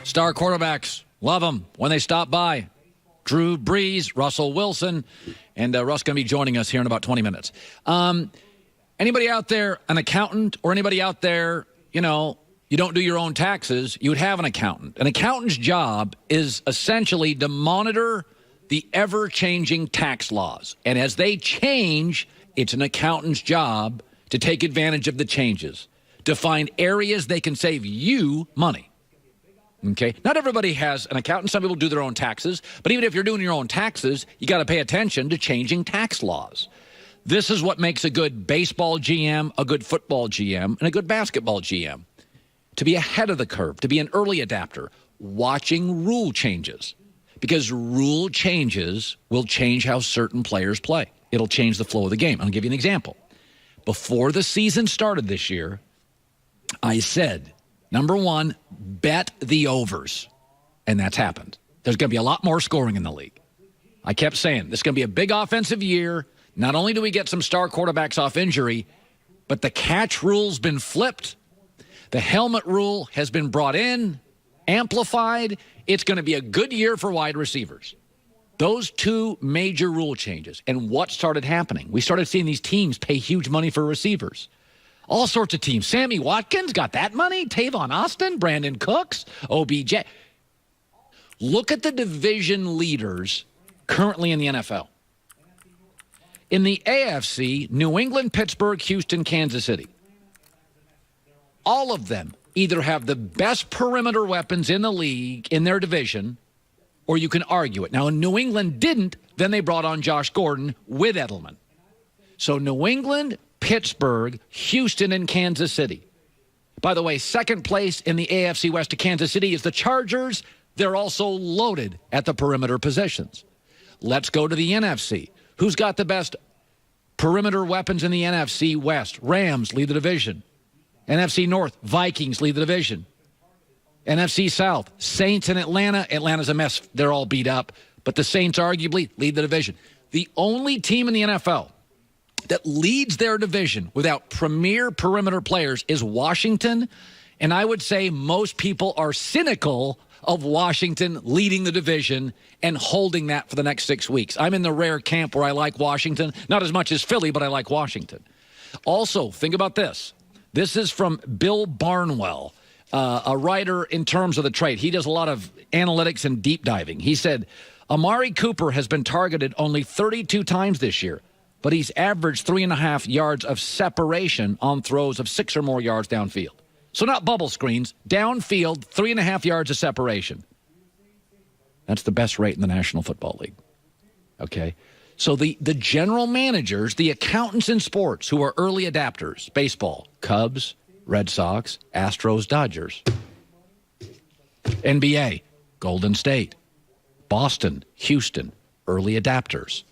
Star quarterbacks, love them when they stop by. Drew Brees, Russell Wilson, and Russ going to be joining us here in about 20 minutes. Anybody out there, an accountant, or anybody out there, you don't do your own taxes, you would have an accountant. An accountant's job is essentially to monitor the ever-changing tax laws. And as they change, it's an accountant's job to take advantage of the changes, to find areas they can save you money. Okay? Not everybody has an accountant. Some people do their own taxes. But even if you're doing your own taxes, you got to pay attention to changing tax laws. This is what makes a good baseball GM, a good football GM, and a good basketball GM. To be ahead of the curve, to be an early adapter, watching rule changes. Because rule changes will change how certain players play. It'll change the flow of the game. I'll give you an example. Before the season started this year, I said, number one, bet the overs. And that's happened. There's going to be a lot more scoring in the league. I kept saying, this is going to be a big offensive year. Not only do we get some star quarterbacks off injury, but the catch rule's been flipped. The helmet rule has been brought in, amplified. It's going to be a good year for wide receivers. Those two major rule changes. And what started happening? We started seeing these teams pay huge money for receivers. All sorts of teams. Sammy Watkins got that money. Tavon Austin, Brandon Cooks, OBJ. Look at the division leaders currently in the NFL. In the AFC, New England, Pittsburgh, Houston, Kansas City. All of them either have the best perimeter weapons in the league in their division, or you can argue it. Now, New England didn't. Then they brought on Josh Gordon with Edelman. So New England, Pittsburgh, Houston, and Kansas City. By the way, second place in the AFC West to Kansas City is the Chargers. They're also loaded at the perimeter positions. Let's go to the NFC. Who's got the best perimeter weapons in the NFC West? Rams lead the division. NFC North, Vikings lead the division. NFC South, Saints and Atlanta. Atlanta's a mess. They're all beat up. But the Saints arguably lead the division. The only team in the NFL that leads their division without premier perimeter players is Washington. And I would say most people are cynical of Washington leading the division and holding that for the next 6 weeks. I'm in the rare camp where I like Washington. Not as much as Philly, but I like Washington. Also, think about this. This is from Bill Barnwell, a writer in terms of the trade. He does a lot of analytics and deep diving. He said, Amari Cooper has been targeted only 32 times this year, but he's averaged 3.5 yards of separation on throws of 6 or more yards downfield. So not bubble screens, downfield, 3.5 yards of separation. That's the best rate in the National Football League. Okay? So the general managers, the accountants in sports who are early adapters, baseball, Cubs, Red Sox, Astros, Dodgers. NBA, Golden State, Boston, Houston, early adapters.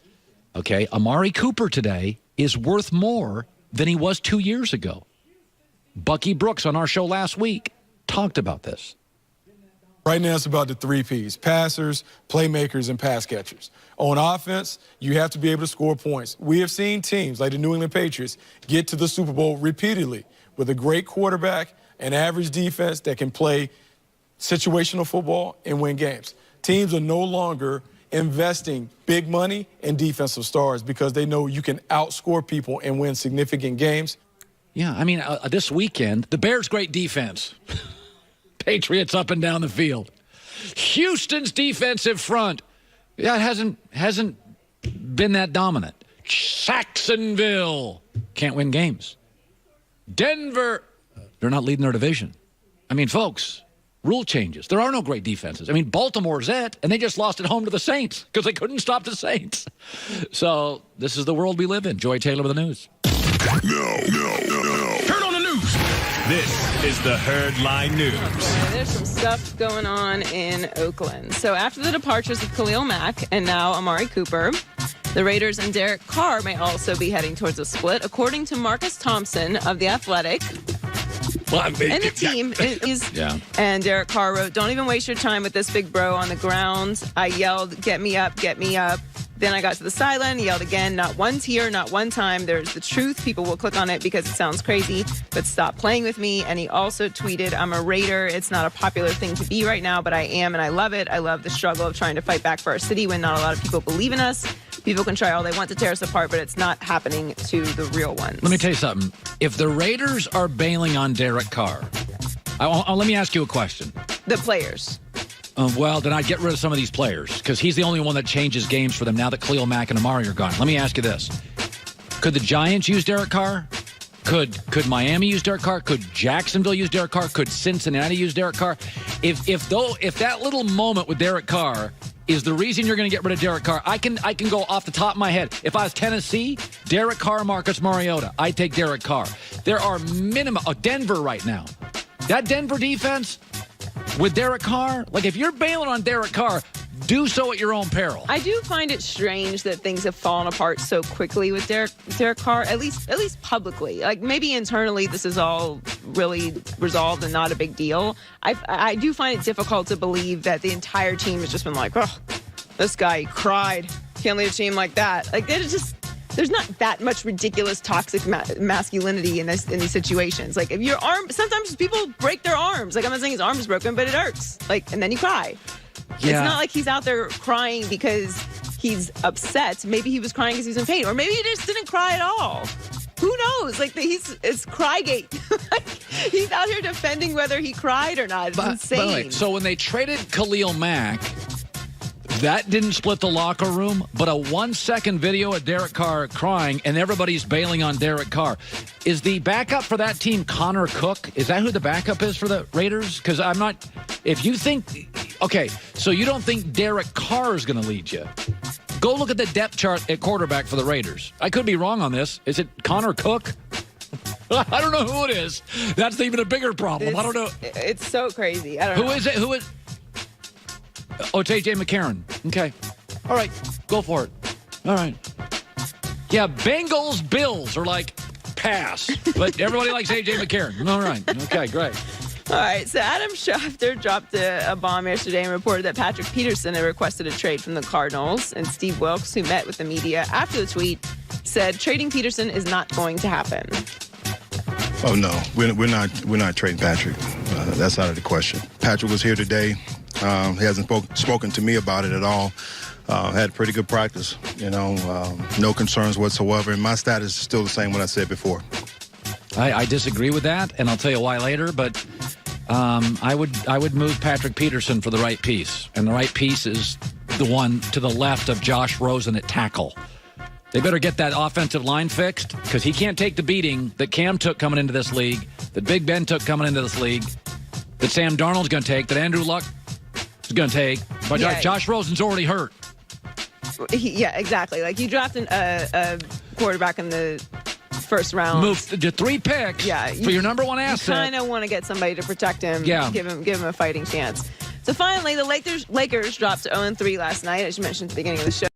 Okay? Amari Cooper today is worth more than he was 2 years ago. Bucky Brooks on our show last week talked about this. Right now it's about the 3 Ps, passers, playmakers, and pass catchers. On offense, you have to be able to score points. We have seen teams like the New England Patriots get to the Super Bowl repeatedly with a great quarterback, an average defense that can play situational football and win games. Teams are no longer investing big money in defensive stars because they know you can outscore people and win significant games. Yeah, I mean, this weekend, the Bears' great defense. Patriots up and down the field. Houston's defensive front, yeah, it hasn't been that dominant. Jacksonville can't win games. Denver, they're not leading their division. I mean, folks, rule changes. There are no great defenses. I mean, Baltimore's it, and they just lost at home to the Saints because they couldn't stop the Saints. So this is the world we live in. Joy Taylor with the news. No. Heard on the news. This is the Herdline News. Okay, there's some stuff going on in Oakland. So after the departures of Khalil Mack and now Amari Cooper, the Raiders and Derek Carr may also be heading towards a split, according to Marcus Thompson of The Athletic. And the team is, yeah. And Derek Carr wrote, "Don't even waste your time with this big bro on the ground. I yelled, 'Get me up, get me up.' Then I got to the sideline, yelled again, not one tear, not one time. There's the truth. People will click on it because it sounds crazy, but stop playing with me. And he also tweeted, I'm a Raider. It's not a popular thing to be right now, but I am, and I love it. I love the struggle of trying to fight back for our city when not a lot of people believe in us. People can try all they want to tear us apart, but it's not happening to the real ones. Let me tell you something. If the Raiders are bailing on Derek Carr, let me ask you a question. The players. Well, then I'd get rid of some of these players because he's the only one that changes games for them now that Khalil Mack and Amari are gone. Let me ask you this. Could the Giants use Derek Carr? Could Miami use Derek Carr? Could Jacksonville use Derek Carr? Could Cincinnati use Derek Carr? If that little moment with Derek Carr is the reason you're going to get rid of Derek Carr, I can go off the top of my head. If I was Tennessee, Derek Carr, Marcus Mariota, I'd take Derek Carr. There are Denver right now. That Denver defense with Derek Carr, like if you're bailing on Derek Carr, do so at your own peril. I do find it strange that things have fallen apart so quickly with Derek Carr, at least publicly. Like maybe internally this is all really resolved and not a big deal. I do find it difficult to believe that the entire team has just been like, oh, this guy cried. Can't leave a team like that. Like there's not that much ridiculous toxic masculinity in these situations. Like if your arm, sometimes people break their arms. Like I'm not saying his arm is broken, but it hurts. Like, and then you cry. Yeah. It's not like he's out there crying because he's upset. Maybe he was crying because he was in pain, or maybe he just didn't cry at all. Who knows? Like it's Crygate. Like, he's out here defending whether he cried or not. It's insane. By the way, so when they traded Khalil Mack, that didn't split the locker room, but a 1-second video of Derek Carr crying and everybody's bailing on Derek Carr. Is the backup for that team Connor Cook? Is that who the backup is for the Raiders? Because I'm not. If you think, okay, so you don't think Derek Carr is going to lead you? Go look at the depth chart at quarterback for the Raiders. I could be wrong on this. Is it Connor Cook? I don't know who it is. That's even a bigger problem. I don't know. It's so crazy. I don't know. Who is it? Who is? Oh, it's A.J. McCarron. Okay. All right. Go for it. All right. Yeah, Bengals, Bills are like, pass. But everybody likes A.J. McCarron. All right. Okay, great. All right, so Adam Schefter dropped a bomb yesterday and reported that Patrick Peterson had requested a trade from the Cardinals. And Steve Wilkes, who met with the media after the tweet, said trading Peterson is not going to happen. Oh, no. We're not trading Patrick. That's out of the question. Patrick was here today. He hasn't spoken to me about it at all. Had pretty good practice, no concerns whatsoever. And my status is still the same what I said before. I disagree with that, and I'll tell you why later. But I would move Patrick Peterson for the right piece, and the right piece is the one to the left of Josh Rosen at tackle. They better get that offensive line fixed because he can't take the beating that Cam took coming into this league, that Big Ben took coming into this league, that Sam Darnold's going to take, that Andrew Luck is going to take. But yeah. Josh Rosen's already hurt. Yeah, exactly. Like you drafted a quarterback in the first round. Move to 3 picks for your number one asset. You kind of want to get somebody to protect him. Yeah. Give him a fighting chance. So finally, the Lakers dropped to 0-3 last night, as you mentioned at the beginning of the show.